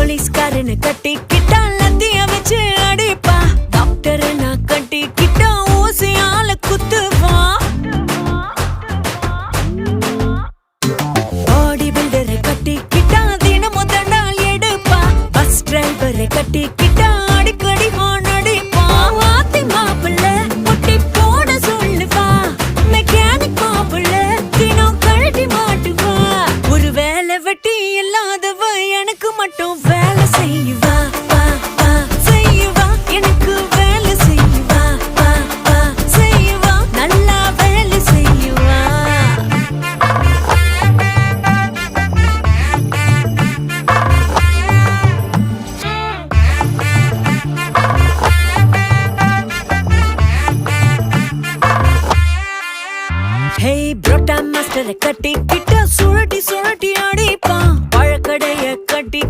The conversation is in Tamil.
போலீஸ்காரனை கட்டிக்கிட்டா லத்திய வச்சு அடிப்பா. டாக்டர் நான் கட்டிக்கிட்டா ஊசியால குத்துவா. பாடி பில்டரை கட்டிக்கிட்டா தினமும் தண்டால் எடுப்பா. பஸ் டிரைவரை கட்டிக்கிட்டா அடிக்கடி ஹார்ன் அடிப்பா. ஆத்தி மாப்பிள்ள முட்டி போட சொல்லுவா. மெக்கானிக் மாப்பிள்ள தினம் கழட்டி மாட்டுவா. ஒரு வேலை வெட்டி இல்லாதவ எனக்கு மட்டும்